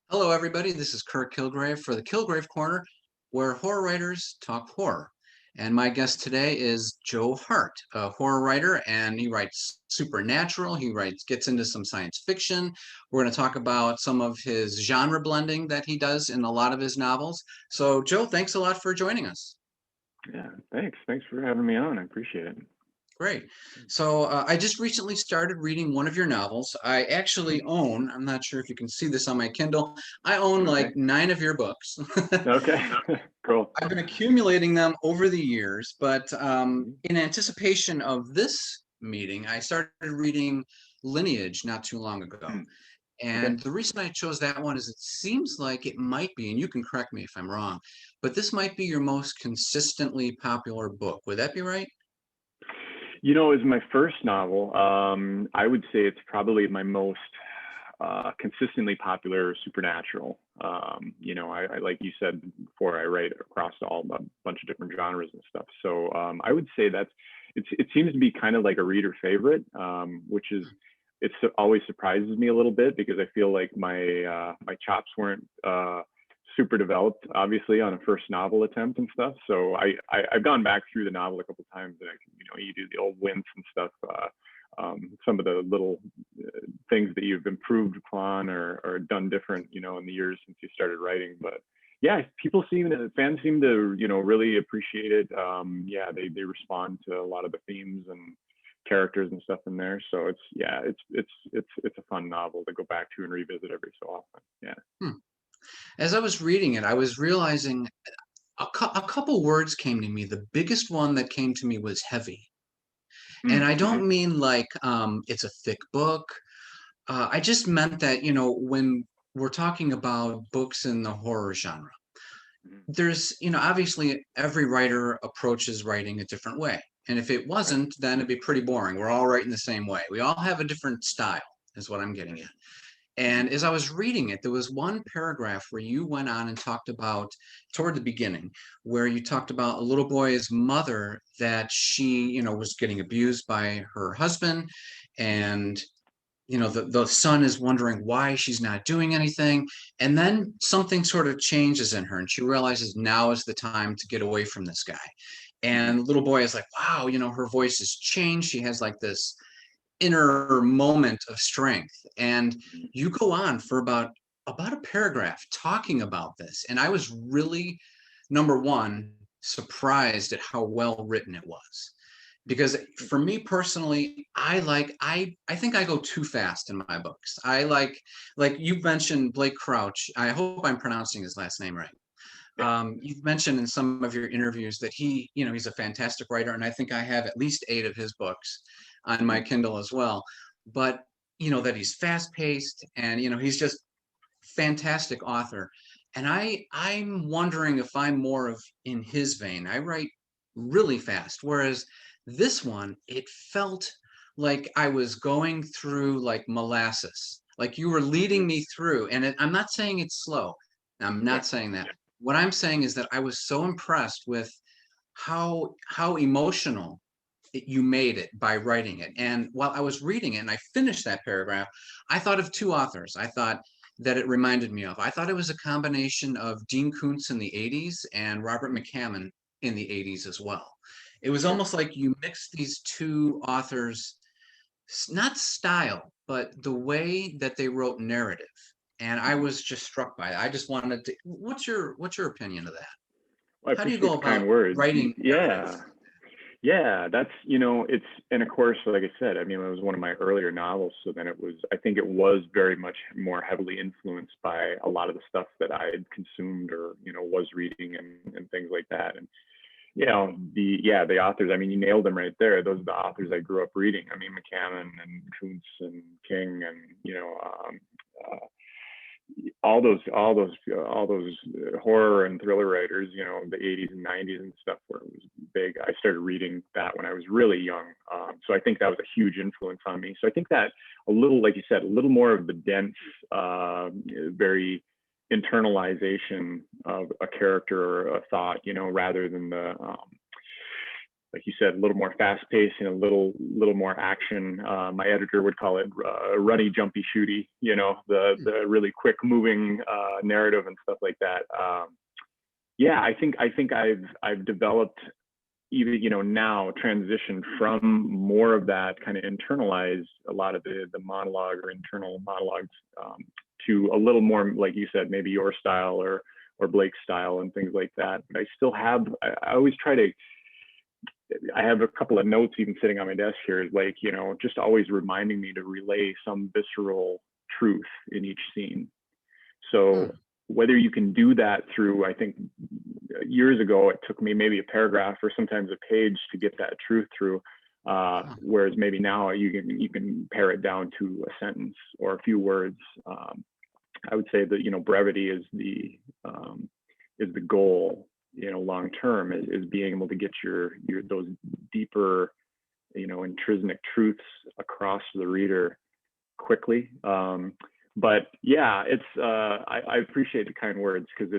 Hello, everybody. This is Kirk Kilgrave for the Kilgrave Corner, where horror writers talk horror. And my guest today is Joe Hart, a horror writer, and he writes supernatural. Gets into some science fiction. We're going to talk about some of his genre blending that he does in a lot of his novels. So, Joe, thanks a lot for joining us. Yeah, thanks. Thanks for having me on. I appreciate it. Great. So I just recently started reading one of your novels. I actually own, I'm not sure if you can see this on my Kindle, I own Okay. like 9 of your books. Okay. Cool. I've been accumulating them over the years, but Mhm. in anticipation of this meeting, I started reading Lineage not too long ago. Hmm. Okay. And the reason I chose that one is it seems like it might be, and you can correct me if I'm wrong, but this might be your most consistently popular book. Would that be right? It was my first novel. I would say it's probably my most consistently popular supernatural. I like you said before, I write across a bunch of different genres and stuff. So I would say it seems to be kind of like a reader favorite, which is it always surprises me a little bit because I feel like my chops weren't super developed, obviously, on a first novel attempt and stuff. So I've gone back through the novel a couple of times, and you do the old wince and stuff. Some of the little things that you've improved upon or done different, in the years since you started writing. But yeah, fans seem to, really appreciate it. Yeah, they respond to a lot of the themes and characters and stuff in there. So it's a fun novel to go back to and revisit every so often. Yeah. Hmm. As I was reading it, I was realizing a couple words came to me. The biggest one that came to me was heavy. And I Okay. don't mean like it's a thick book. I just meant that, when we're talking about books in the horror genre, Mhm. obviously every writer approaches writing a different way. And if it Right. wasn't, then it'd be pretty boring. We're all writing the same way. We all have a different style, is what I'm getting at. Mhm. And as I was reading it, there was one paragraph where you went on and talked about, toward the beginning, where you talked about a little boy's mother that she, was getting abused by her husband. And, the son is wondering why she's not doing anything. And then something sort of changes in her and she realizes now is the time to get away from this guy. Mhm. And the little boy is like, wow, her voice has changed. She has like this inner moment of strength. And Mhm. you go on for about a paragraph talking about this. And I was really, number one, surprised at how well written it was. Because for me personally, I think I go too fast in my books. I like you mentioned Blake Crouch. I hope I'm pronouncing his last name right. Yeah. You've mentioned in some of your interviews that he's a fantastic writer, and I think I have at least 8 of his books on my Mhm. Kindle as well. But that he's fast paced, and he's just fantastic author. And I'm wondering if I'm more of in his vein. I write really fast, whereas this one it felt like I was going through like molasses, like you were Mhm. leading me through. And I'm not saying it's slow. I'm Yeah. not saying that. What I'm saying is that I was so impressed with how emotional you made it by writing it. And while I was reading it and I finished that paragraph, I thought of two authors. I thought that it reminded me of. I thought it was a combination of Dean Koontz in the 80s and Robert Mhm. McCammon in the 80s as well. It was Sure. almost like you mixed these two authors, not style, but the way that they wrote narrative. And I Mhm. was just struck by it. I just wanted to, what's your opinion of that? Well, I How do you appreciate go the kind about words. writing narrative? Yeah. Yeah, and of course, like I said, I mean, it was one of my earlier novels. So then I think it was very much more heavily influenced by a lot of the stuff that I had consumed or, was reading and things like that. And, the authors, I mean, you nailed them right there. Those are the authors I grew up reading. I mean, McCammon and Koontz and King and, uh, all those horror and thriller writers, the 80s and 90s and stuff where it was big. I started reading that when I was really young, so I think that was a huge influence on me. So I think that a little, like you said, a little more of the dense, very internalization of a character or a thought, rather than the like you said, a little more fast paced and a little more action. My editor would call it runny, jumpy, shooty. The really quick moving narrative and stuff like that. Yeah, I think I've developed, even now, transitioned from more of that kind of internalize a lot of the monologue or internal monologues, to a little more, like you said, maybe your style or Blake's style and things like that. But I still have, I always try to, I have a couple of notes even sitting on my desk here, like, just always reminding me to relay some visceral truth in each scene. So whether you can do that through, I think years ago, it took me maybe a paragraph or sometimes a page to get that truth through. Whereas maybe now you can pare it down to a sentence or a few words. I would say that, brevity is the goal, long term, is being able to get your those deeper, intrinsic truths across to the reader quickly. But yeah, it's I appreciate the kind words, because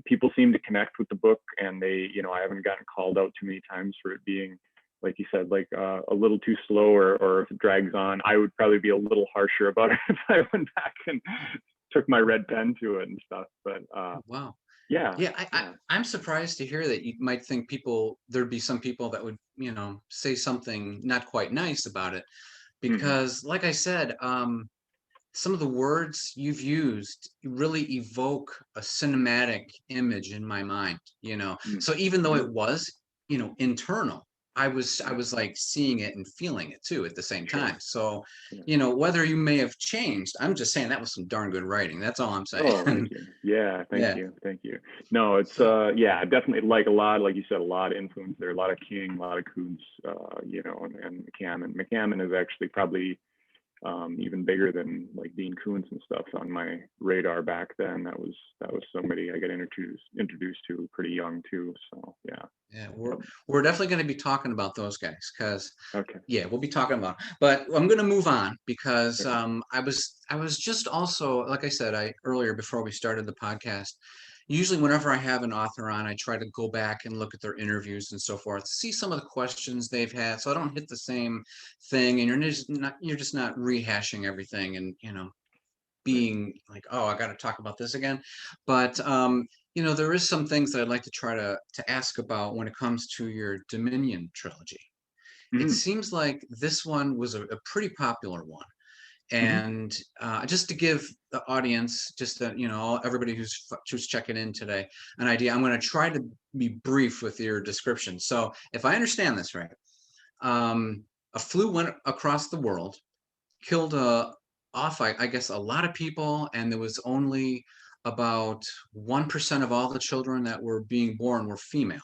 people seem to connect with the book, and they, I haven't gotten called out too many times for it being, like you said, like a little too slow, or if it drags on. I would probably be a little harsher about it if I went back and took my red pen to it and stuff. But Wow. yeah, I'm surprised to hear that. You might think there'd be some people that would, say something not quite nice about it, because like I said, some of the words you've used really evoke a cinematic image in my mind, So even though it was, internal, I was like seeing it and feeling it too at the same time. So, whether you may have changed, I'm just saying that was some darn good writing. That's all I'm saying. Oh, thank you. Yeah, thank you. No, it's yeah, definitely, like like you said, a lot of influence there, a lot of King, a lot of Koontz, and McCammon. McCammon is actually probably even bigger than like Dean Koontz and stuff on my radar back then. That was somebody I got introduced to pretty young too. So yeah, we're definitely going to be talking about those guys, because okay, we'll be talking about. But I'm going to move on, because I was just also, like I said, earlier before we started the podcast. Usually, whenever I have an author on, I try to go back and look at their interviews and so forth, see some of the questions they've had, so I don't hit the same thing, and you're just not rehashing everything, and being like, oh, I got to talk about this again. But there is some things that I'd like to try to ask about when it comes to your Dominion trilogy. It seems like this one was a pretty popular one. And just to give the audience, just that, everybody who's checking in today, an idea, I'm going to try to be brief with your description. So if I understand this right, a flu went across the world, killed off, I guess, a lot of people, and there was only about 1% of all the children that were being born were female.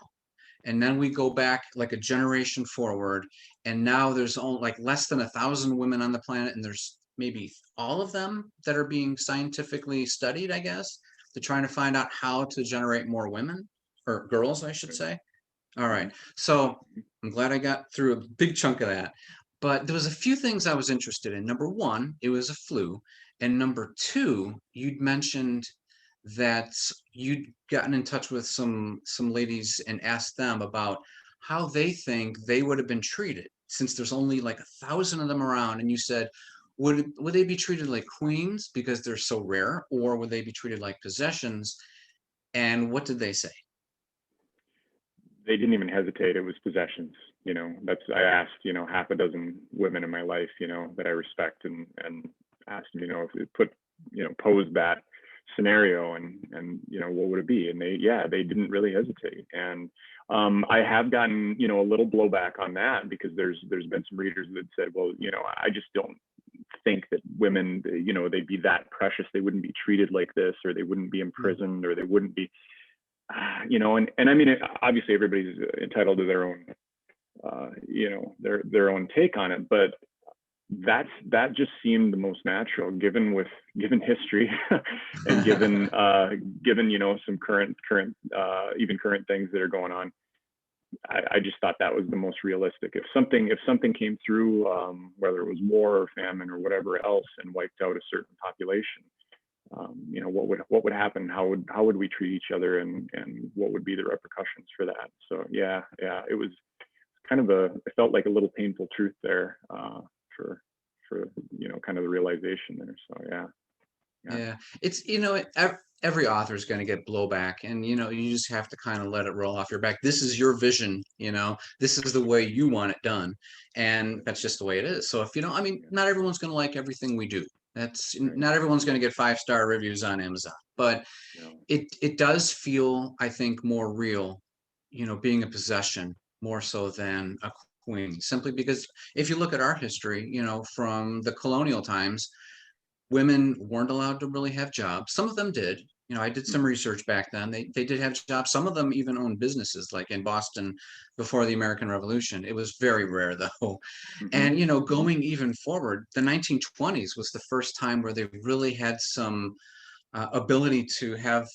And then we go back like a generation forward, and now there's only like less than 1,000 women on the planet, and there's maybe all of them that are being scientifically studied, I guess. They're trying to find out how to generate more women, or girls, I should say. All right. So I'm glad I got through a big chunk of that. But there was a few things I was interested in. Number one, it was a flu. And number two, you'd mentioned that you'd gotten in touch with some ladies and asked them about how they think they would have been treated, since there's only like 1,000 of them around. And you said, would they be treated like queens because they're so rare, or would they be treated like possessions? And what did they say? They didn't even hesitate. It was possessions. I asked, half a dozen women in my life, that I respect, and asked them, if it posed that scenario, and what would it be? And they didn't really hesitate. And I have gotten, a little blowback on that, because there's been some readers that said, well, I just don't think that women, they'd be that precious. They wouldn't be treated like this, or they wouldn't be imprisoned, or they wouldn't be, and I mean, obviously everybody's entitled to their own, their own take on it, but that just seemed the most natural, given history, and given some current even current things that are going on. I just thought that was the most realistic. If something came through, whether it was war or famine or whatever else, and wiped out a certain population, what would happen? How would we treat each other, and what would be the repercussions for that? So yeah, it was kind of it felt like a little painful truth there, for kind of the realization there. So yeah. Yeah, it's, every author is going to get blowback, and you just have to kind of let it roll off your back. This is your vision, this is the way you want it done, and that's just the way it is. So if you don't, I mean, not everyone's going to like everything we do. That's Right. Not everyone's going to get 5-star reviews on Amazon, but No. it does feel, I think, more real, being a possession more so than a queen, simply because if you look at our history, from the colonial times, women weren't allowed to really have jobs. Some of them did. I did some Mhm. research back then. They did have jobs. Some of them even owned businesses, like in Boston before the American Revolution. It was very rare, though. Mhm. And Mhm. going even forward, the 1920s was the first time where they really had some ability to have,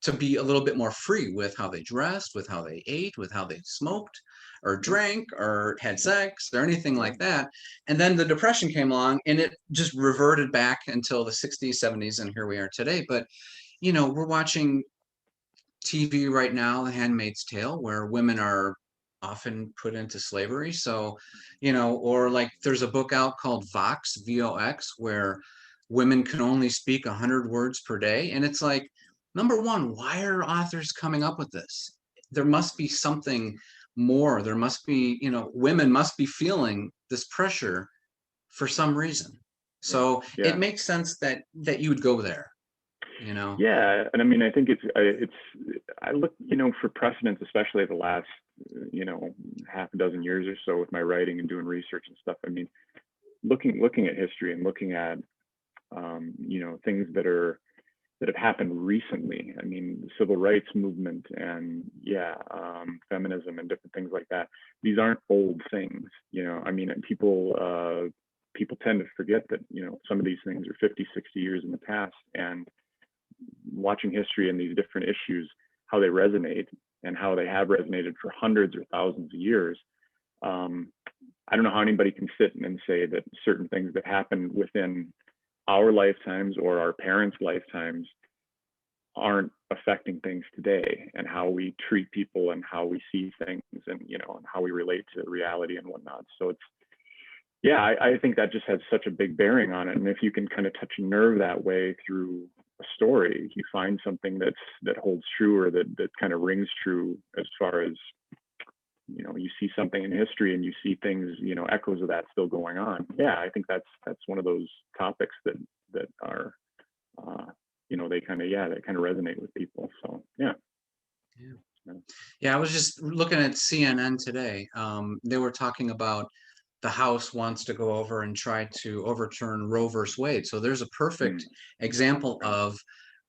to be a little bit more free with how they dressed, with how they ate, with how they smoked or Yeah. drank or had Yeah. sex or anything Yeah. like that. And then the Depression came along and it just reverted back until the 60s, 70s, and here we are today. But, we're watching TV right now, The Handmaid's Tale, where women are often put into slavery. So, or like there's a book out called Vox, VOX, where women can only speak 100 words per day. And it's like, number one, why are authors coming up with this? There must be something more. There must be, women must be feeling this pressure for some reason. Right. So it Yeah. makes sense that you would go there, you know. Yeah, and I mean, I think I look, for precedents, especially the last, half a dozen years or so with my writing and doing research and stuff. I mean, looking at history and looking at, things that have happened recently. I mean, the civil rights movement and feminism and different things like that. These aren't old things, I mean, and people tend to forget that, some of these things are 50, 60 years in the past, and watching history and these different issues, how they resonate and how they have resonated for hundreds or thousands of years. Um, I don't know how anybody can sit and say that certain things that happened within our lifetimes or our parents' lifetimes aren't affecting things today, and how we treat people and how we see things, and and how we relate to reality and whatnot. So I think that just has such a big bearing on it. And if you can kind of touch a nerve that way through a story, you find something that holds true, or that kind of rings true, as far as, you see something in history and you see things, echoes of that still going on. Yeah, I think that's one of those topics that are, they kind of resonate with people. So yeah. Yeah. Yeah, I was just looking at CNN today. They were talking about the House wants to go over and try to overturn Roe versus Wade. So there's a perfect Mm, example right, of,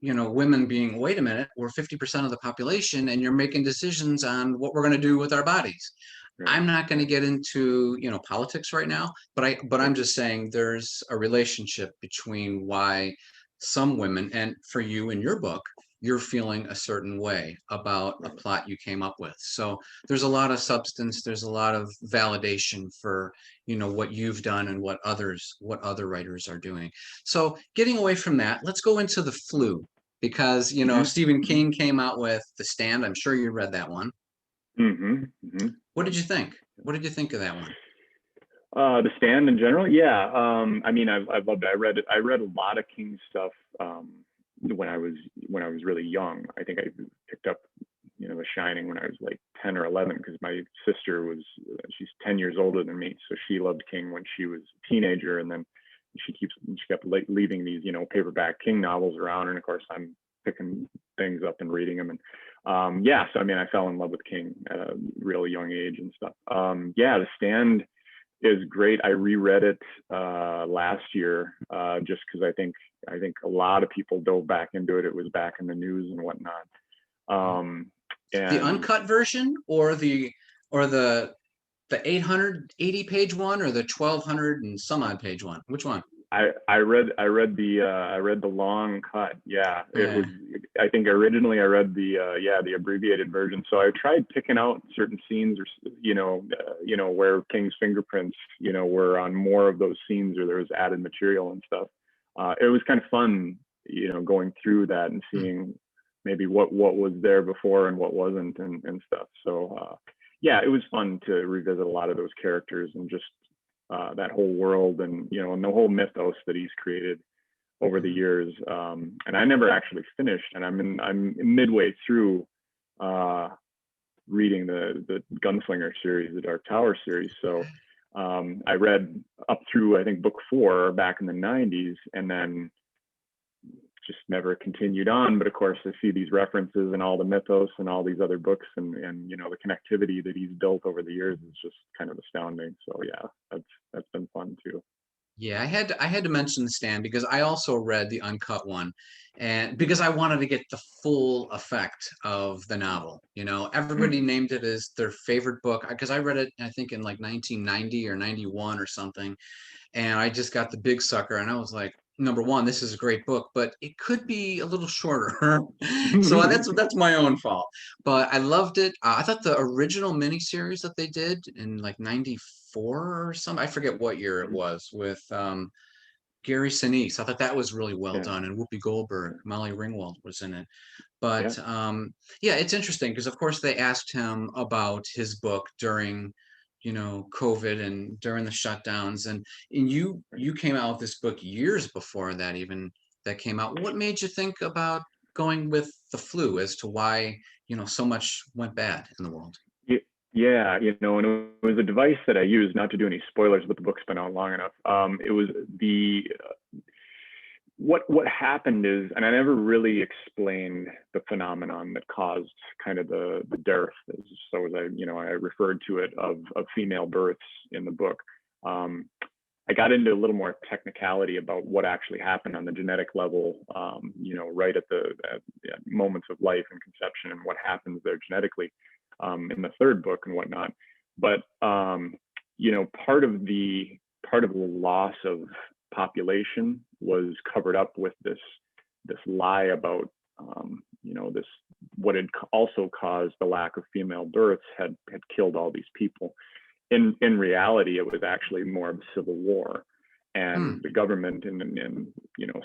women being, wait a minute, we're 50% of the population and you're making decisions on what we're going to do with our bodies. right, I'm not going to right, get into, politics right now, but I'm right. just saying there's a relationship between why some women, and for you in your book, you're feeling a certain way about a Right. plot you came up with. So there's a lot of substance, there's a lot of validation for, what you've done and what other writers are doing. So getting away from that, let's go into The Flu, because, Mm-hmm. Stephen Mm-hmm. King came out with The Stand. I'm sure you read that one. Mm-hmm. Mm-hmm. What Yep. did you think? What did you think of that one? The Stand in general, yeah. I mean, I've loved it. I read a lot of King stuff, when I was really young. I think I picked up, The Shining when I was like 10 or 11, because my sister she's 10 years older than me, so she loved King when she was a teenager, and then she kept leaving these, paperback King novels around, and of course I'm picking things up and reading them, and so I mean, I fell in love with King at a real young age and stuff. The Stand is great. I reread it last year, just because I think a lot of people dove back into it. It was back in the news and whatnot. Um, The and uncut version, or the 880 page one, or the 1200 and some odd page one? Which one? I read the long cut. Yeah, it was. Yeah. I think originally I read the abbreviated version. So I tried picking out certain scenes, or where King's fingerprints were on more of those scenes, or there was added material and stuff. It was kind of fun, going through that and Hmm. seeing maybe what was there before and what wasn't, and stuff. So yeah, it was fun to revisit a lot of those characters and just that whole world, and and the whole mythos that he's created over the Mhm. years. And I never actually finished, and I'm midway through reading the Gunslinger series, the Dark Tower series. So I read up through, I think, book 4 back in the 90s, and then just never continued on. But of course, I see these references and all the mythos and all these other books, and the connectivity that he's built over the years is just kind of astounding. So yeah, that's been fun too. Yeah, I had to mention The Stand because I also read the uncut one, and because I wanted to get the full effect of the novel. Everybody named it as their favorite book because I read it, I think, in like 1990 or 91 or something, and I just got the big sucker, and I was like, number one, this is a great book, but it could be a little shorter. So that's my own fault. But I loved it. I thought the original miniseries that they did in like 94 or something, I forget what year it was, with Gary Sinise. I thought that was really well Yeah, done, and Whoopi Goldberg, Molly Ringwald was in it. But yeah, yeah, it's interesting because, of course, they asked him about his book during, COVID and during the shutdowns, and you came out with this book years before that even that came out. What made you think about going with the flu as to why, so much went bad in the world? yeah. And it was a device that I used, not to do any spoilers, but the book's been out long enough. It was the what happened is, and I never really explained the phenomenon that caused kind of the dearth, so as I referred to it, of female births in the book. Um, I got into a little more technicality about what actually happened on the genetic level, right at moments of life and conception, and what happens there genetically in the third book and whatnot. But part of the loss of population was covered up with this lie about this, what had also caused the lack of female births had killed all these people. In reality, it was actually more of a civil war, and Hmm. the government and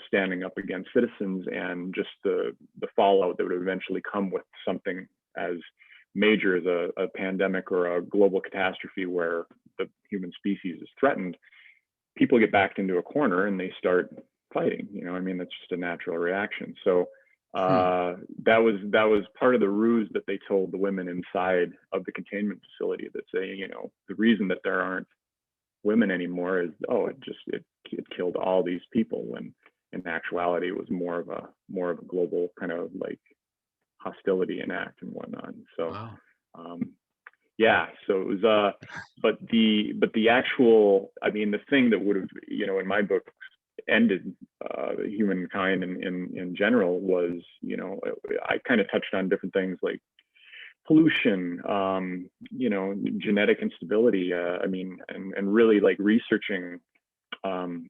standing up against citizens, and just the fallout that would eventually come with something as major as a pandemic or a global catastrophe where the human species is threatened. People get backed into a corner and they start fighting. That's just a natural reaction. So Hmm. that was part of the ruse that they told the women inside of the containment facility, that say, the reason that there aren't women anymore is, it killed all these people, when in actuality it was more of a global kind of like hostility and act and whatnot. So Wow. um, yeah, so it was but the actual, the thing that would have, in my book, ended humankind in general was, I kind of touched on different things like pollution, genetic instability, and really like researching um,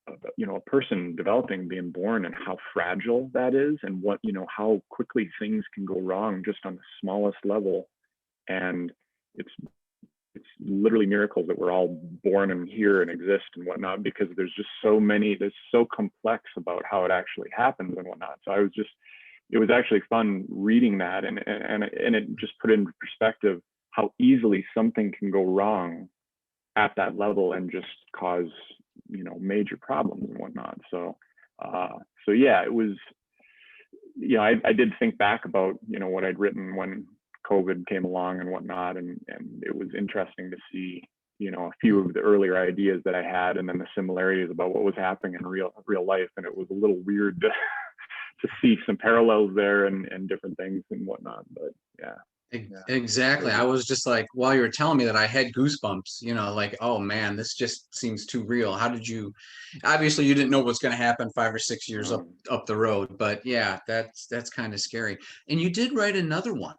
a person developing, being born, and how fragile that is, and what, how quickly things can go wrong just on the smallest level. And it's literally miracles that we're all born and here and exist and whatnot, because there's just there's so complex about how it actually happens and whatnot. So it was actually fun reading that, and it just put into perspective how easily something can go wrong at that level and just cause, major problems and whatnot. So yeah, it was, I did think back about, what I'd written when COVID came along and whatnot, and it was interesting to see, a few of the earlier ideas that I had, and then the similarities about what was happening in real life, and it was a little weird to see some parallels there, and different things and whatnot. But yeah, yeah, it Exactly. I was, was just like, while you were telling me that, I had goosebumps, like, oh man, this just seems too real. How did you, obviously you didn't know what's going to happen 5 or 6 years up um, up the road, but yeah, that's kind of scary. And you did write another one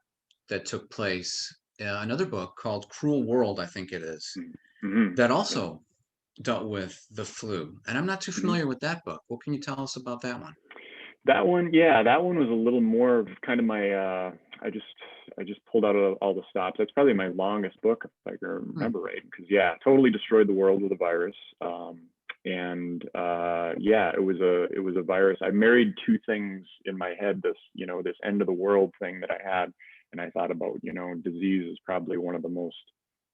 that took place, another book called Cruel World, I think it is, mm-hmm, that yeah. also dealt with the flu. And I'm not too Mm-hmm. familiar with that book. What can you tell us about that one? That one, yeah, that one was a little more of kind of my. I just pulled out all the stops. That's probably my longest book, if I can Hmm. remember right. Because yeah, totally destroyed the world with a virus. And yeah, it was a virus. I married two things in my head. This end of the world thing that I had, And I thought about, disease is probably one of the most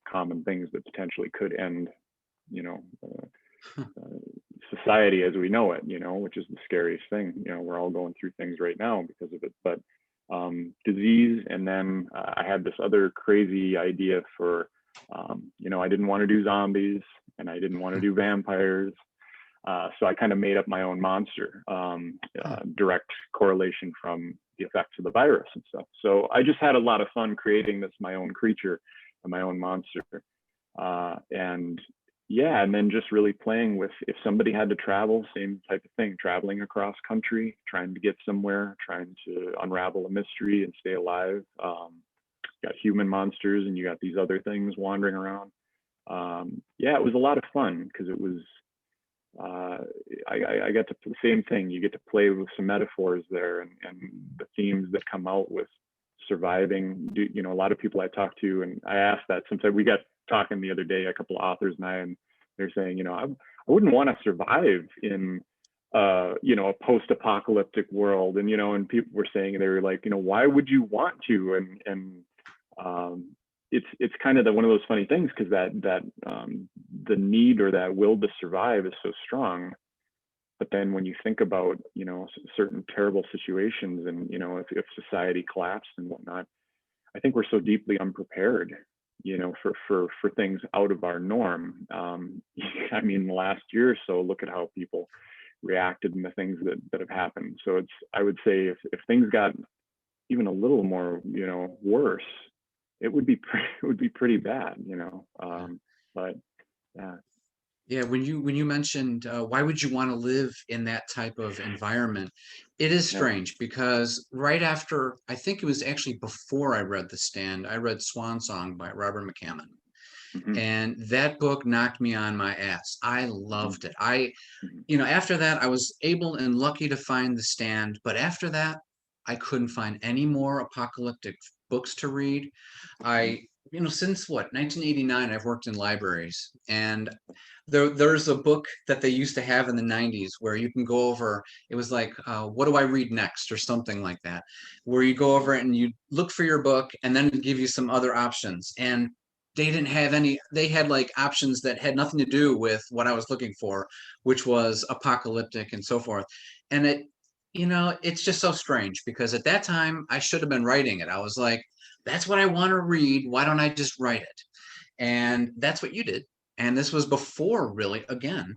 common things that potentially could end, you know, society as we know it, which is the scariest thing. We're all going through things right now because of it. But disease, and then I had this other crazy idea for, I didn't want to do zombies and I didn't want to do vampires. So I kind of made up my own monster, direct correlation from the effects of the virus and stuff. So I just had a lot of fun creating my own creature and my own monster. And then just really playing with, if somebody had to travel, same type of thing, traveling across country, trying to get somewhere, trying to unravel a mystery and stay alive. Got human monsters and you got these other things wandering around. It was a lot of fun because it was, I got to, same thing, you get to play with some metaphors there and the themes that come out with surviving. A lot of people I talk to, and I asked that sometimes. We got talking the other day, a couple of authors and I, and they're saying, I wouldn't want to survive in a post-apocalyptic world. And people were saying, they were like, why would you want to? And it's kind of one of those funny things, because that the need or that will to survive is so strong. But then when you think about, certain terrible situations and, if society collapsed and whatnot, I think we're so deeply unprepared, for things out of our norm. I mean, the last year or so, look at how people reacted and the things that have happened. So I would say if things got even a little more, worse, it would be pretty bad, but yeah. Yeah, when you mentioned why would you want to live in that type of environment, it is Yeah. strange because right after, I think it was actually before I read The Stand, I read Swan Song by Robert McCammon. Mm-hmm. And that book knocked me on my ass. I loved it. Mm-hmm. After that, I was able and lucky to find The Stand, but after that, I couldn't find any more apocalyptic books to read. Since 1989, I've worked in libraries, and there's a book that they used to have in the 90s where you can go over, it was like, what do I read next, or something like that, where you go over it and you look for your book and then give you some other options. And they didn't have any, they had like options that had nothing to do with what I was looking for, which was apocalyptic and so forth. And it's just so strange because at that time I should have been writing it. I was like, that's what I want to read. Why don't I just write it? And that's what you did. And this was before, really, again,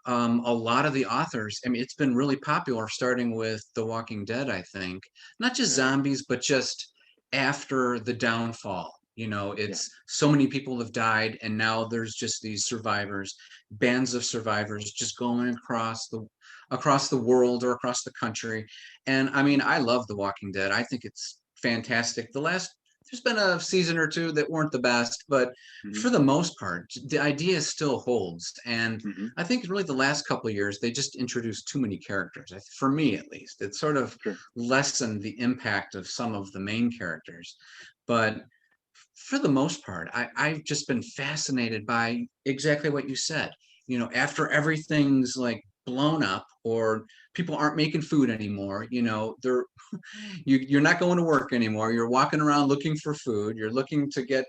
a lot of the authors. I mean, it's been really popular, starting with The Walking Dead, I think. Not just Yeah. zombies, but just after the downfall. Yeah. It's so many people have died, and now there's just these survivors, bands of survivors, just going across the world or across the country. And I mean, I love The Walking Dead. I think it's fantastic. There's been a season or two that weren't the best, but Mm-hmm. for the most part, the idea still holds. And Mm-hmm. I think really the last couple of years, they just introduced too many characters. For me, at least, it sort of Sure. lessened the impact of some of the main characters. But for the most part, I've just been fascinated by exactly what you said. After everything's like blown up or people aren't making food anymore, you're not going to work anymore. You're walking around looking for food. You're looking to get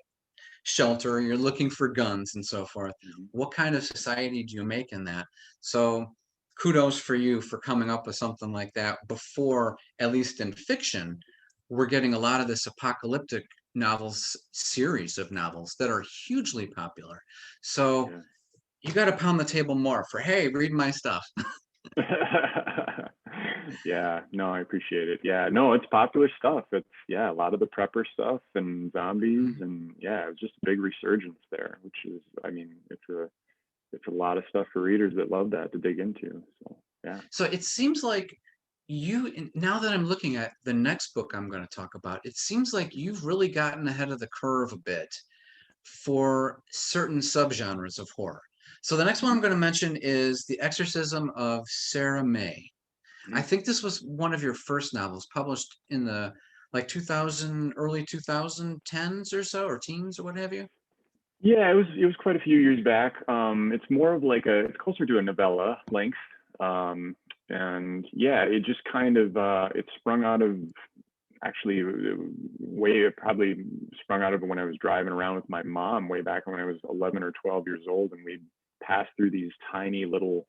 shelter. You're looking for guns and so forth. Mm-hmm. What kind of society do you make in that? So kudos for you for coming up with something like that before, at least in fiction, we're getting a lot of this apocalyptic novels, series of novels that are hugely popular. So Yeah. you got to pound the table more for, hey, read my stuff. Yeah, no, I appreciate it. Yeah, no, it's popular stuff. It's a lot of the prepper stuff and zombies, and it's just a big resurgence there, which is, I mean, it's a lot of stuff for readers that love that to dig into. So yeah. So it seems like now that I'm looking at the next book I'm going to talk about, it seems like you've really gotten ahead of the curve a bit for certain subgenres of horror. So the next one I'm Mm-hmm. going to mention is The Exorcism of Sarah May. I think this was one of your first novels, published in the like 2000, early 2010s or so, or teens or what have you. Yeah, it was quite a few years back. It's more of like it's closer to a novella length. And it just kind of it sprung out of actually way it probably sprung out of when I was driving around with my mom way back when I was 11 or 12 years old, and we'd pass through these tiny little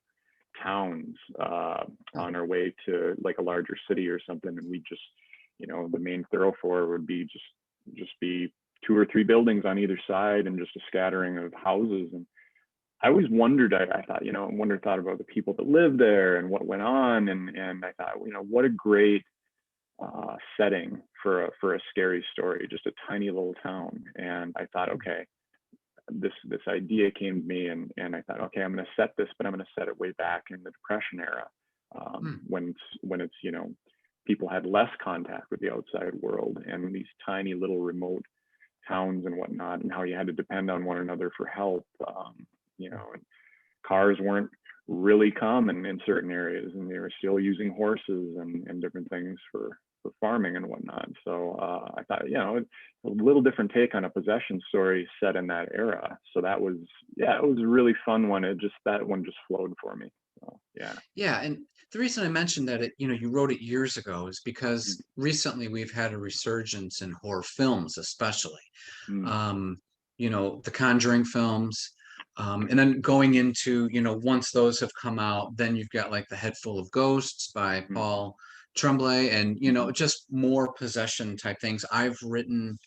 towns on our way to like a larger city or something, and we just, the main thoroughfare would be just be 2 or 3 buildings on either side and just a scattering of houses. And I always wondered, I thought, thought about the people that lived there and what went on, and I thought, what a great setting for a scary story, just a tiny little town. And I thought, okay, this idea came to me, and I thought, okay, I'm going to set this, but I'm going to set it way back in the Depression era, when it's people had less contact with the outside world, and these tiny little remote towns and whatnot, and how you had to depend on one another for help. And cars weren't really common in certain areas, and they were still using horses and different things for farming and whatnot. So I thought, a little different take on a possession story set in that era. So that was, it was a really fun one. That one just flowed for me. So, yeah. Yeah, and the reason I mentioned that you wrote it years ago is because recently we've had a resurgence in horror films, especially. Mm. The Conjuring films, and then going into, once those have come out, then you've got like The Head Full of Ghosts by Paul Tremblay, and just more possession type things. I've written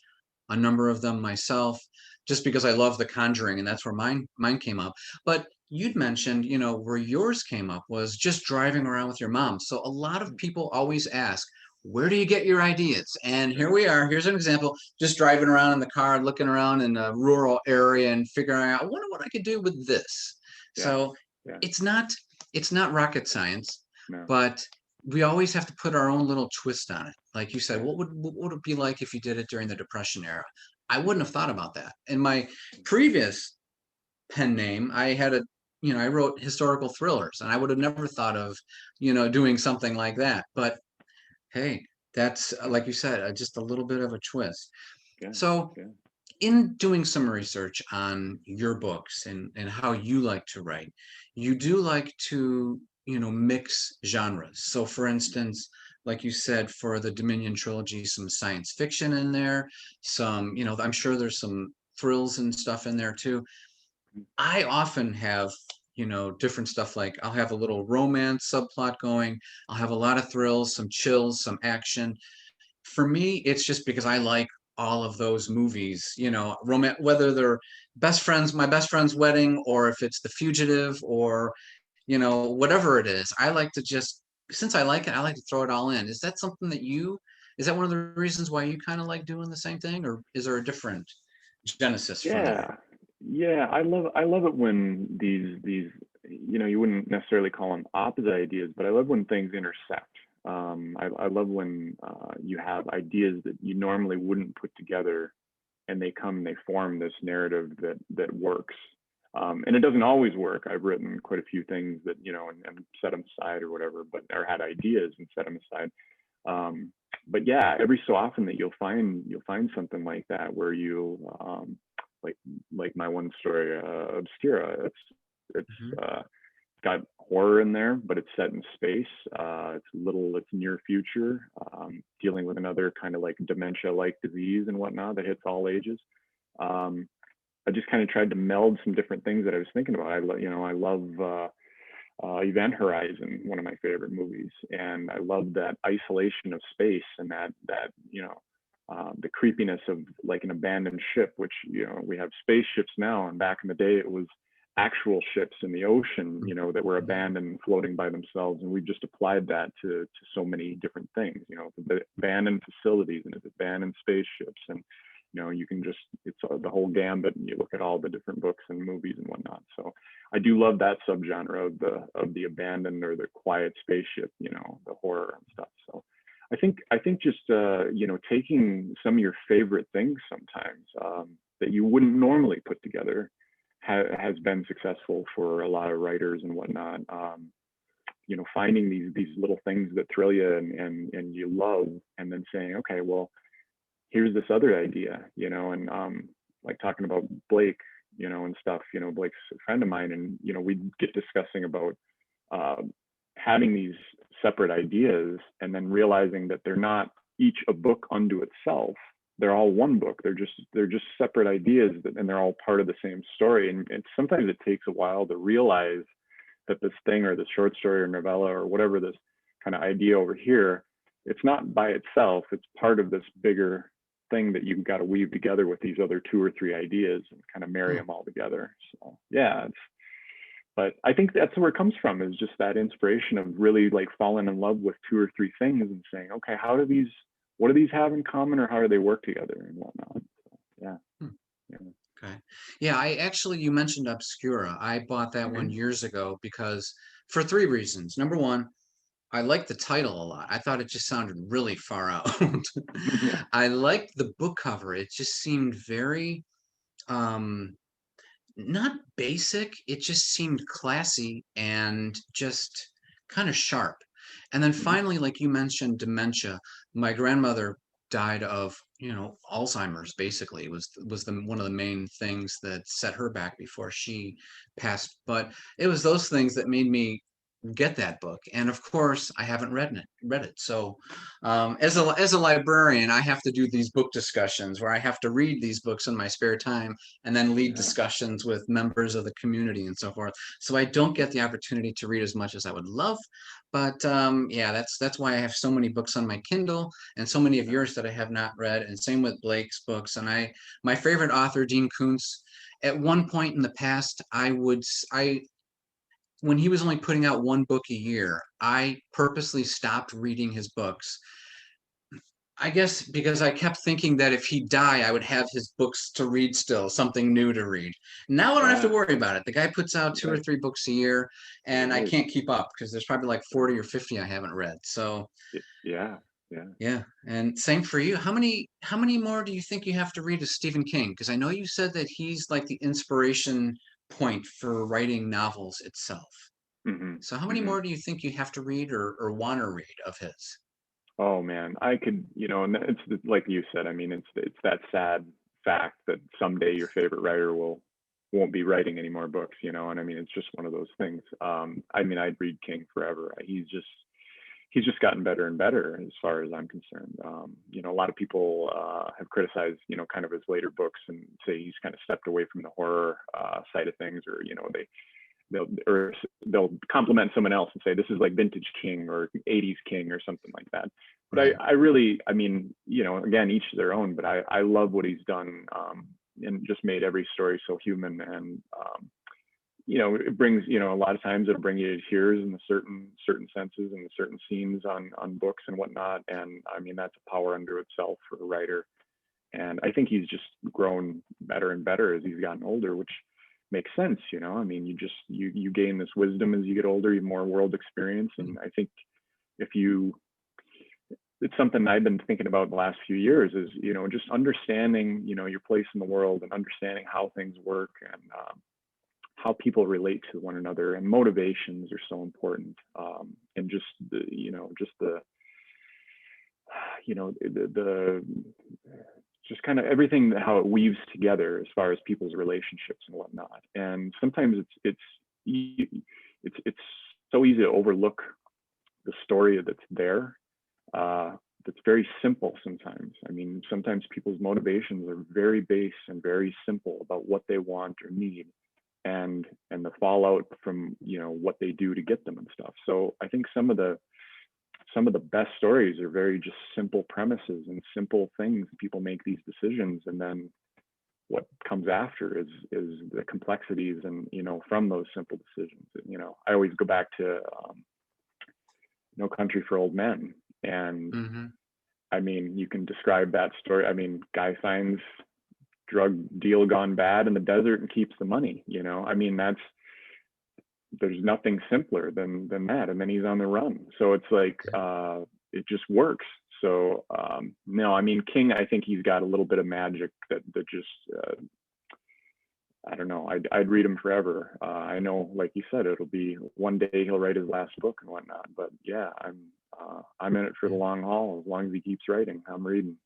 a number of them myself, just because I love The Conjuring, and that's where mine came up. But you'd mentioned, where yours came up was just driving around with your mom. So a lot of people always ask, where do you get your ideas? And here we are. Here's an example: just driving around in the car, looking around in a rural area, and figuring out, I wonder what I could do with this. So it's not rocket science, No. but we always have to put our own little twist on it. Like you said, what would it be like if you did it during the Depression era? I wouldn't have thought about that. In my previous pen name, I had I wrote historical thrillers, and I would have never thought of, doing something like that. But hey, that's like you said, just a little bit of a twist. So in doing some research on your books and how you like to write, you do like to, mix genres. So for instance, like you said, for the Dominion Trilogy, some science fiction in there, some, I'm sure there's some thrills and stuff in there too. I often have, different stuff, like I'll have a little romance subplot going. I'll have a lot of thrills, some chills, some action. For me, it's just because I like all of those movies, whether they're my best friend's wedding, or if it's The Fugitive, or, whatever it is. I like to just, since I like it, I like to throw it all in. Is that something that is that one of the reasons why you kind of like doing the same thing, or is there a different genesis from there? Yeah, I love it when these you wouldn't necessarily call them opposite ideas, but I love when things intersect. I love when you have ideas that you normally wouldn't put together, and they form this narrative that works. And it doesn't always work. I've written quite a few things that, and set them aside or whatever, or had ideas and set them aside. But yeah, every so often that you'll find something like that, where you like my one story, Obscura. It's got horror in there, but it's set in space. It's near future, dealing with another kind of like dementia-like disease and whatnot that hits all ages. I just kind of tried to meld some different things that I was thinking about. I love Event Horizon, one of my favorite movies, and I love that isolation of space, and that the creepiness of like an abandoned ship, which we have spaceships now, and back in the day it was actual ships in the ocean, that were abandoned, floating by themselves, and we've just applied that to so many different things. Abandoned facilities and abandoned spaceships, and you can just, it's the whole gambit, and you look at all the different books and movies and whatnot. So I do love that subgenre of the abandoned or the quiet spaceship, the horror and stuff. So I think just taking some of your favorite things sometimes that you wouldn't normally put together has been successful for a lot of writers and whatnot. Finding these little things that thrill you and you love, and then saying, okay, well, here's this other idea, and like talking about Blake, and stuff. Blake's a friend of mine, and we get discussing about having these separate ideas, and then realizing that they're not each a book unto itself. They're all one book. They're just separate ideas, and they're all part of the same story. And sometimes it takes a while to realize that this thing, or this short story or novella or whatever, this kind of idea over here, it's not by itself. It's part of this bigger thing that you've got to weave together with these other 2 or 3 ideas and kind of marry them all together. So yeah, but I think that's where it comes from, is just that inspiration of really like falling in love with 2 or 3 things and saying, okay, what do these have in common, or how do they work together and whatnot? So, yeah. Yeah. Okay. Yeah, you mentioned Obscura. I bought that one years ago because for 3 reasons. Number one, I liked the title a lot. I thought it just sounded really far out. Yeah. I liked the book cover. It just seemed very not basic. It just seemed classy and just kind of sharp. And then finally, like you mentioned, dementia. My grandmother died of, Alzheimer's. Basically, was the one of the main things that set her back before she passed. But it was those things that made me get that book, and of course I haven't read it. So as a librarian, I have to do these book discussions where I have to read these books in my spare time and then lead Yeah. discussions with members of the community and so forth. So I don't get the opportunity to read as much as I would love, but yeah, that's why I have so many books on my Kindle and so many of yours that I have not read, and same with Blake's books. And my favorite author, Dean Koontz, at one point in the past, I when he was only putting out 1 book a year, I purposely stopped reading his books. I guess because I kept thinking that if he died, I would have his books to read still, something new to read. Now I don't have to Yeah. worry about it. The guy puts out 2 or Right. 3 books a year, and I Right. can't keep up because there's probably like 40 or 50 I haven't read. So Yeah. Yeah. yeah, and same for you. How many more do you think you have to read of Stephen King? Because I know you said that he's like the inspiration point for writing novels itself. Hmm. So how many Hmm. more do you think you have to read or want to read of his? Oh man, I could, and like you said. I mean, it's that sad fact that someday your favorite writer won't be writing any more books, and I mean, it's just one of those things. I mean, I'd read King forever. He's just gotten better and better as far as I'm concerned. A lot of people have criticized, kind of his later books and say he's kind of stepped away from the horror side of things, or they'll compliment someone else and say this is like vintage King or 80s King or something like that. But Right. I really, I mean, again, each to their own. But I love what he's done, and just made every story so human. And it brings, a lot of times it'll bring you to tears in certain senses and certain scenes on books and whatnot. And I mean, that's a power unto itself for a writer. And I think he's just grown better and better as he's gotten older, which makes sense. I mean, you gain this wisdom as you get older, you have more world experience. And I think it's something I've been thinking about the last few years is, just understanding, your place in the world and understanding how things work, and how people relate to one another, and motivations are so important. And just the just kind of everything, how it weaves together as far as people's relationships and whatnot. And sometimes it's so easy to overlook the story that's there. That's very simple sometimes. I mean, sometimes people's motivations are very base and very simple about what they want or need, and the fallout from what they do to get them and stuff. So I think some of the best stories are very just simple premises and simple things. People make these decisions, and then what comes after is the complexities, and from those simple decisions. I always go back to No Country for Old Men, and Mm-hmm. I mean, you can describe that story. I mean, guy finds drug deal gone bad in the desert and keeps the money. I mean, there's nothing simpler than that. And then he's on the run. So it's like, it just works. So no, I mean, King, I think he's got a little bit of magic that just, I don't know, I'd read him forever. I know, like you said, it'll be one day he'll write his last book and whatnot, but yeah, I'm in it for the long haul. As long as he keeps writing, I'm reading.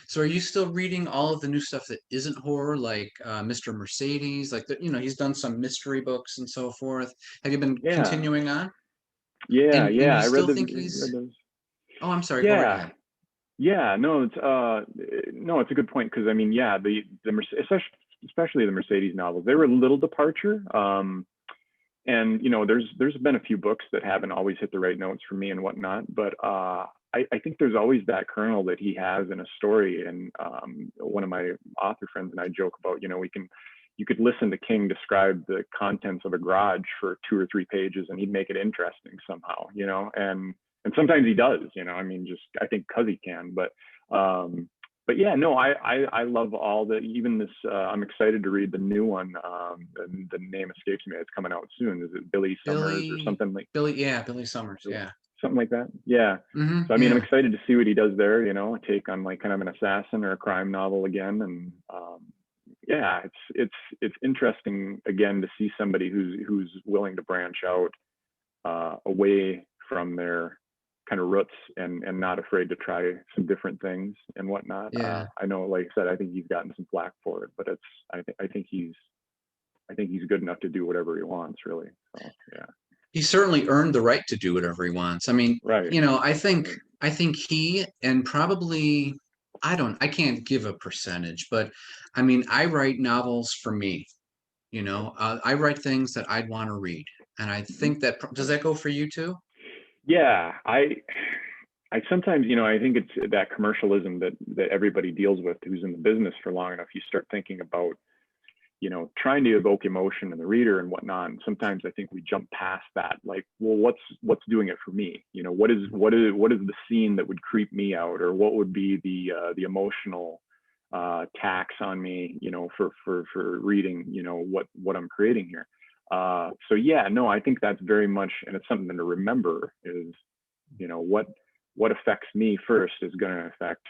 So are you still reading all of the new stuff that isn't horror, like Mr. Mercedes? Like he's done some mystery books and so forth. Have you been Yeah, continuing on? yeah, And yeah. you I read still the think read he's? those. Oh, I'm sorry. Go right Yeah, ahead. Yeah, no, it's a good point because I mean, yeah, especially the Mercedes novels, they were a little departure. And there's been a few books that haven't always hit the right notes for me and whatnot, but I think there's always that kernel that he has in a story. And one of my author friends and I joke about, you could listen to King describe the contents of a garage for 2 or 3 pages, and he'd make it interesting somehow, and sometimes he does, I mean, just I think because he can, but yeah, no, I love all the, even this, I'm excited to read the new one. The name escapes me. It's coming out soon. Is it Billy Summers or something like Yeah, Billy Summers, yeah. something like that? Yeah. So I mean, I'm Yeah. excited to see what he does there, a take on like kind of an assassin or a crime novel again. And yeah, it's interesting again to see somebody who's willing to branch out away from their kind of roots and not afraid to try some different things and whatnot. Yeah. I know, like I said, I think he's gotten some flack for it, but I think he's good enough to do whatever he wants, really. So yeah. He certainly earned the right to do whatever he wants. I mean, Right. I think he, and probably, I can't give a percentage, but I mean, I write novels for me, I write things that I'd want to read. And I think that, does that go for you too? Yeah, I sometimes, I think it's that commercialism that everybody deals with who's in the business for long enough. You start thinking about, trying to evoke emotion in the reader and whatnot. And sometimes I think we jump past that. Like, well, what's doing it for me? What is the scene that would creep me out, or what would be the emotional tax on me, for reading, what I'm creating here. So yeah, no, I think that's very much, and it's something to remember is, what affects me first is going to affect,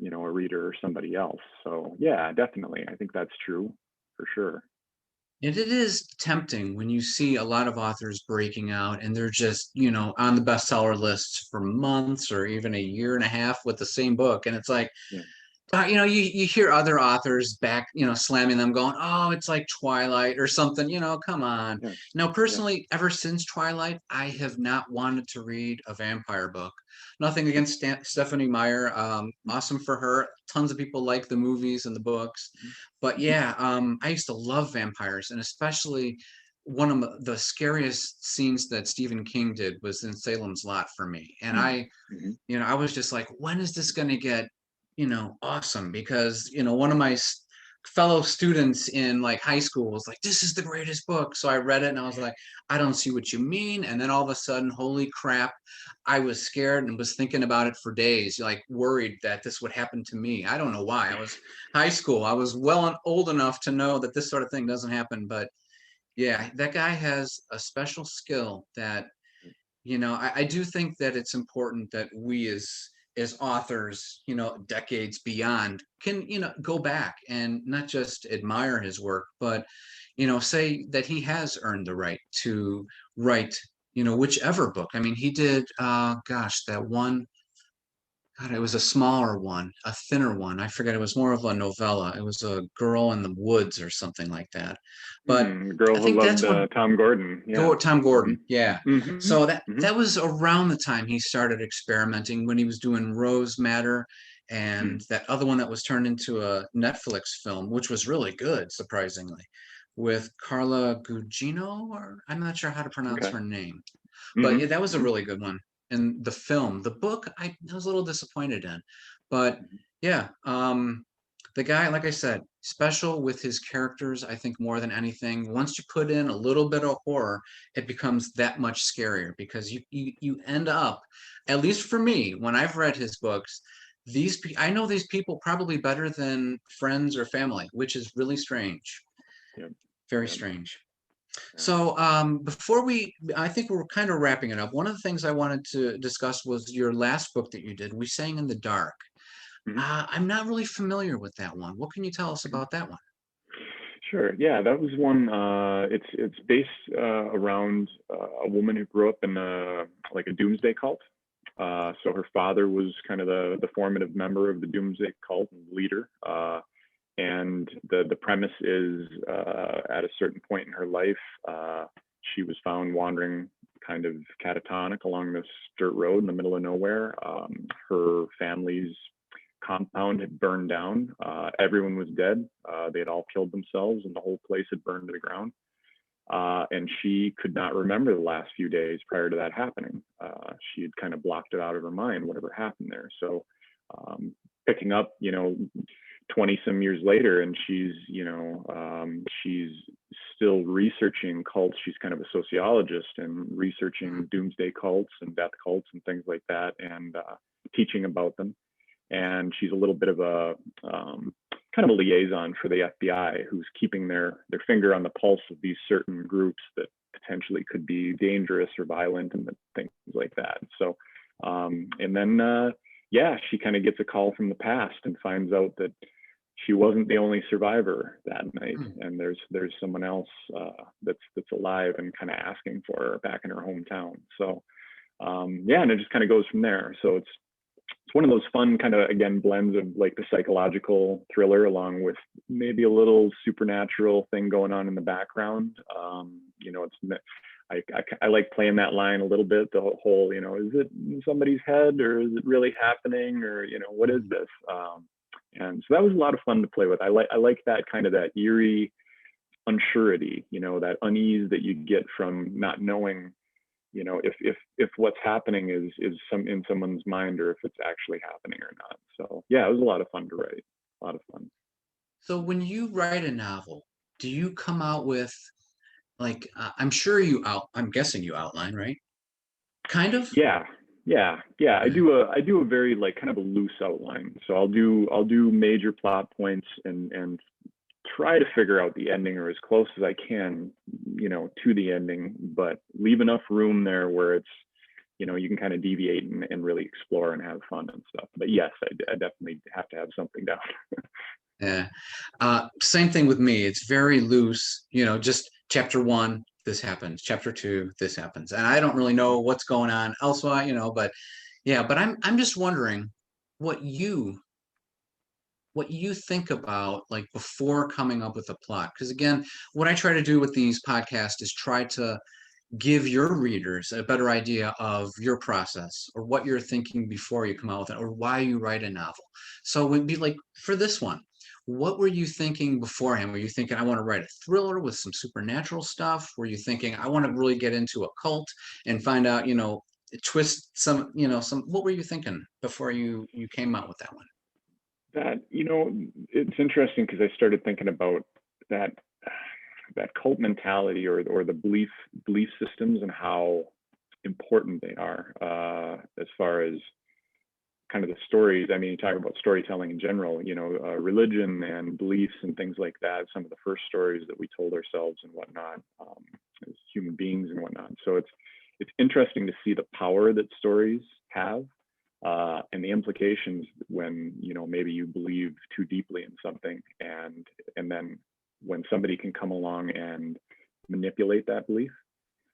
a reader or somebody else. So yeah, definitely. I think that's true for sure. And it is tempting when you see a lot of authors breaking out and they're just, on the bestseller lists for months or even a year and a half with the same book. And it's like, Yeah. you hear other authors back, slamming them, going, "Oh, it's like Twilight or something." Come on. Yeah. Now, Yeah. personally, ever since Twilight, I have not wanted to read a vampire book. Nothing against Stephanie Meyer. Awesome for her. Tons of people like the movies and the books, but Mm-hmm. yeah, I used to love vampires, and especially one of the scariest scenes that Stephen King did was in Salem's Lot for me, and Mm-hmm. I was just like, when is this going to get awesome? Because one of my fellow students in like high school was like, "This is the greatest book." So I read it and I was like, "I don't see what you mean." And then all of a sudden, holy crap, I was scared and was thinking about it for days, like worried that this would happen to me. I don't know why. I was high school, I was well and old enough to know that this sort of thing doesn't happen. But yeah, that guy has a special skill that, I do think that it's important that we as authors, decades beyond, can, go back and not just admire his work, but, say that he has earned the right to write, whichever book. I mean, he did, gosh, that one, God, it was a smaller one, a thinner one. I forget. It was more of a novella. It was a girl in the woods or something like that. But The I girl who think loved that's what Tom Gordon. Yeah. Tom Mm-hmm. Gordon, yeah. Mm-hmm. So that Mm-hmm. that was around the time he started experimenting, when he was doing Rose Matter Mm-hmm. and that other one that was turned into a Netflix film, which was really good, surprisingly, with Carla Gugino, or I'm not sure how to pronounce Okay. her name. But Mm-hmm. yeah, that was a Mm-hmm. really good one. And the film, the book, I was a little disappointed in. But yeah, the guy, like I said, special with his characters, I think more than anything. Once you put in a little bit of horror, it becomes that much scarier because you end up, at least for me, when I've read his books, I know these people probably better than friends or family, which is really strange. Yep. Very Yep. strange. Yeah. So I think we're kind of wrapping it up. One of the things I wanted to discuss was your last book that you did, We Sang in the Dark. Mm-hmm. I'm not really familiar with that one. What can you tell us about that one? Sure. Yeah, that was one. It's based around a woman who grew up in like a doomsday cult. So her father was kind of the formative member of the doomsday cult and leader. And the premise is at a certain point in her life, she was found wandering kind of catatonic along this dirt road in the middle of nowhere. Her family's compound had burned down. Everyone was dead. They had all killed themselves, and the whole place had burned to the ground. And she could not remember the last few days prior to that happening. She had kind of blocked it out of her mind, whatever happened there. So picking up, 20 some years later, and she's still researching cults. She's kind of a sociologist and researching doomsday cults and death cults and things like that, and teaching about them. And she's a little bit of a kind of a liaison for the FBI, who's keeping their finger on the pulse of these certain groups that potentially could be dangerous or violent and things like that. So, and then, she kind of gets a call from the past and finds out that she wasn't the only survivor that night, and there's someone else that's alive and kind of asking for her back in her hometown. So, and it just kind of goes from there. So it's one of those fun kind of, again, blends of like the psychological thriller along with maybe a little supernatural thing going on in the background. I like playing that line a little bit, the whole, is it in somebody's head or is it really happening, or, what is this? And so that was a lot of fun to play with. I like that kind of that eerie unsurety, that unease that you get from not knowing, if what's happening is in someone's mind, or if it's actually happening or not. So yeah, it was a lot of fun to write. A lot of fun. So when you write a novel, do you come out with like I'm guessing you outline, right? Kind of? Yeah. I do a very like kind of a loose outline. So I'll do major plot points and try to figure out the ending, or as close as I can, to the ending, but leave enough room there where it's, you can kind of deviate and really explore and have fun and stuff. But yes, I definitely have to have something down. Yeah. Same thing with me. It's very loose, just chapter 1, this happens. Chapter 2, this happens. And I don't really know what's going on elsewhere, but yeah, but I'm just wondering what you think about like before coming up with a plot. Because again, what I try to do with these podcasts is try to give your readers a better idea of your process or what you're thinking before you come out with it, or why you write a novel. So it would be like for this one, what were you thinking beforehand? Were you thinking, I want to write a thriller with some supernatural stuff? Were you thinking, I want to really get into a cult and find out, twist some, what were you thinking before you came out with that one? That, it's interesting because I started thinking about that cult mentality or the belief systems and how important they are as far as kind of the stories. I mean, you talk about storytelling in general, religion and beliefs and things like that. Some of the first stories that we told ourselves and whatnot, as human beings and whatnot. So it's interesting to see the power that stories have and the implications when, maybe you believe too deeply in something, and then when somebody can come along and manipulate that belief,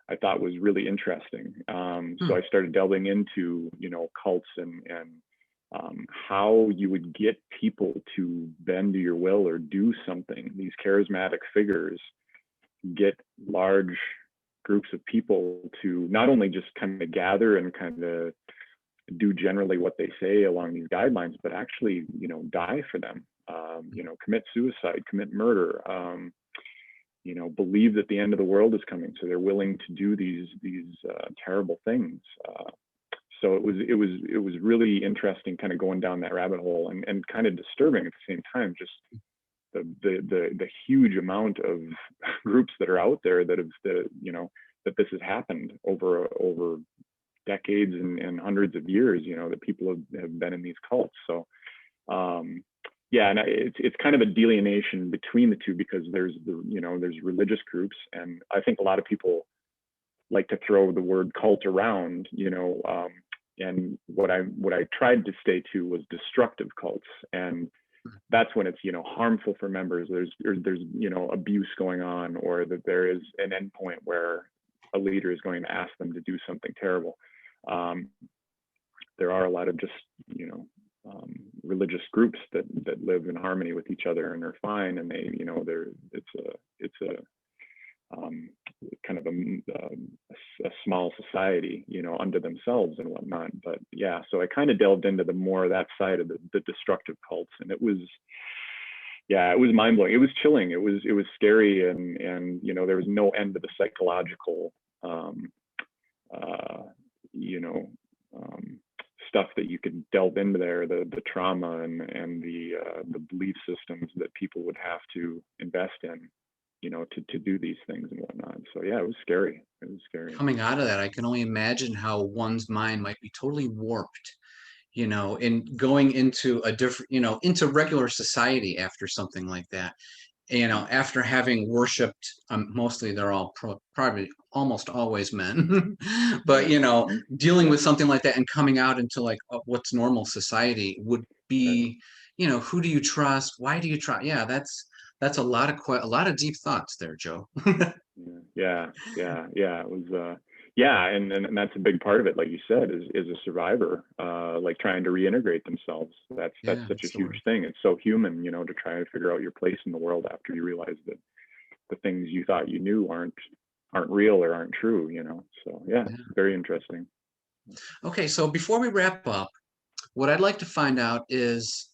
I thought was really interesting. So I started delving into, cults and how you would get people to bend to your will or do something. These charismatic figures get large groups of people to not only just kind of gather and kind of do generally what they say along these guidelines, but actually, die for them, commit suicide, commit murder, believe that the end of the world is coming. So they're willing to do these terrible things. So it was really interesting kind of going down that rabbit hole and kind of disturbing at the same time, just the huge amount of groups that are out there that that this has happened over decades and hundreds of years, that people have been in these cults. So and it's kind of a delineation between the two, because there's religious groups, and I think a lot of people like to throw the word cult around, and what I tried to stay to was destructive cults, and that's when it's harmful for members. There's abuse going on, or that there is an endpoint where a leader is going to ask them to do something terrible. There are a lot of just religious groups that live in harmony with each other and are fine, and they kind of a small society, you know, unto themselves and whatnot. But yeah, so I kind of delved into the more of that side of the destructive cults, and it was, yeah, it was mind blowing. It was chilling. It was scary, and you know, there was no end to the psychological, uh, you know, stuff that you could delve into there, the trauma and the belief systems that people would have to invest in, you know, to do these things and whatnot. So yeah, it was scary. It was scary. Coming out of that, I can only imagine how one's mind might be totally warped, and going into a different, into regular society after something like that. After having worshipped, mostly they're all probably almost always men, but Yeah. Mhm. dealing Yeah. with something like that and coming out into like what's normal society would Right. be, who do you trust? Why do you trust? Yeah, that's a lot of deep thoughts there, Joe. Yeah, yeah. It was, yeah, and that's a big part of it. Like you said, is a survivor, like trying to reintegrate themselves. That's Yeah, such a that's the huge word. thing. It's so human, you know, to try and figure out your place in the world after you realize that the things you thought you knew aren't real or aren't true. You know. So yeah, Yeah. very interesting. Okay, so before we wrap up, what I'd like to find out is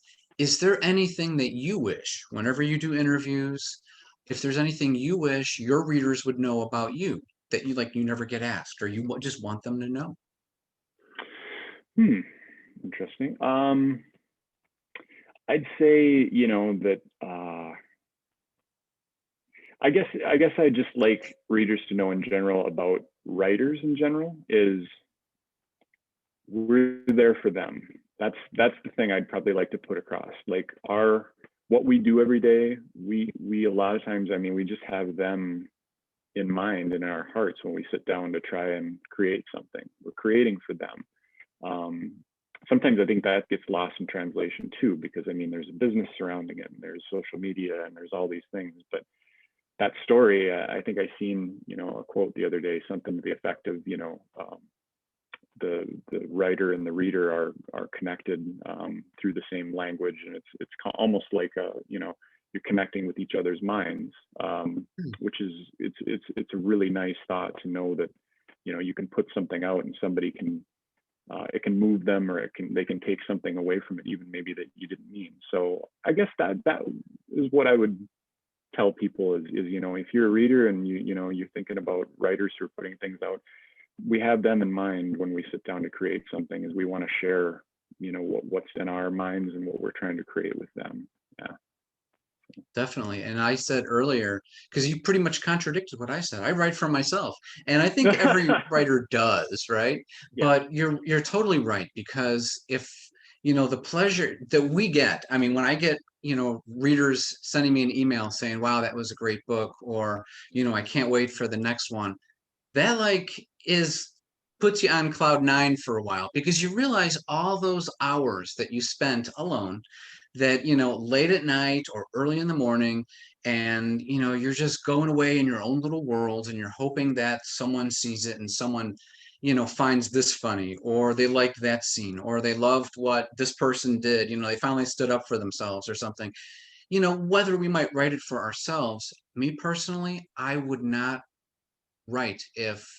there anything that you wish, whenever you do interviews, if there's anything you wish your readers would know about you that you never get asked, or you just want them to know? Hmm. Interesting. I'd say, you know, that I guess I just like readers to know in general about writers in general is we're there for them. That's the thing I'd probably like to put across. Like what we do every day, we a lot of times, I mean, we just have them in mind in our hearts when we sit down to try and create something. We're creating for them. Um, Sometimes I think that gets lost in translation too, because I mean, there's a business surrounding it, and there's social media, and there's all these things. But that story, I think I seen, you know, a quote the other day, something to the effect of, you know, the writer and the reader are connected through the same language, and it's almost like you know, you're connecting with each other's minds, Hmm. which is it's a really nice thought to know that, you know, you can put something out and somebody can it can move them, or they can take something away from it, even maybe that you didn't mean. So I guess that is what I would tell people is, you know, if you're a reader and you know, you're thinking about writers who are putting things out, we have them in mind when we sit down to create something, is we want to share, you know, what's in our minds and what we're trying to create with them. Yeah. Definitely. And I said earlier, because you pretty much contradicted what I said. I write for myself. And I think every writer does, right? Yeah. But you're totally right, because if, the pleasure that we get, I mean, when I get, readers sending me an email saying, wow, that was a great book, or, I can't wait for the next one, that is puts you on cloud nine for a while, because you realize all those hours that you spent alone, that late at night or early in the morning, and you're just going away in your own little world, and you're hoping that someone sees it and someone finds this funny, or they liked that scene, or they loved what this person did, they finally stood up for themselves or something. Whether we might write it for ourselves, me personally, I would not write if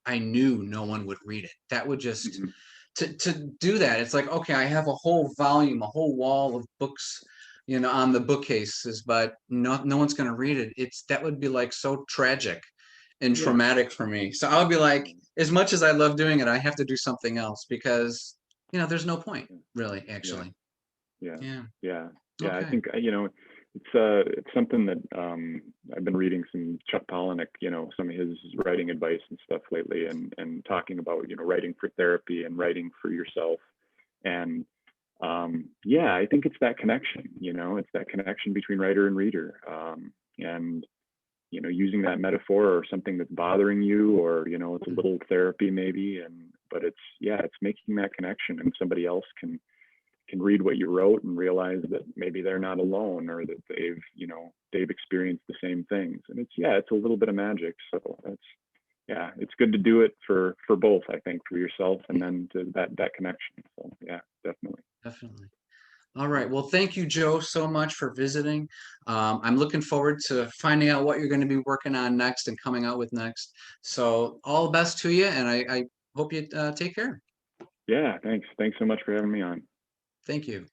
I knew no one would read it. That would just, Mhm. to do that, it's like, okay, I have a whole volume, a whole wall of books, on the bookcases, but no one's going to read it. That would be like so tragic and Yeah. traumatic for me. So I would be like, as much as I love doing it, I have to do something else, because there's no point really, Yeah. actually. Yeah. Yeah. Yeah. Yeah. I Okay. think, you know, it's something that I've been reading some Chuck Palahniuk, you know, some of his writing advice and stuff lately, and talking about, you know, writing for therapy and writing for yourself. And yeah, I think it's that connection, you know, it's that connection between writer and reader. And you know, using that metaphor or something that's bothering you, or you know, it's a little therapy maybe, but it's, yeah, it's making that connection, and somebody else can read what you wrote and realize that maybe they're not alone, or that they've experienced the same things. And it's, yeah, it's a little bit of magic. So it's, yeah, it's good to do it for both, I think, for yourself and then to that connection. So yeah, definitely. Definitely. All right. Well, thank you, Joe, so much for visiting. I'm looking forward to finding out what you're going to be working on next and coming out with next. So all the best to you, and I hope you take care. Yeah, thanks so much for having me on. Thank you.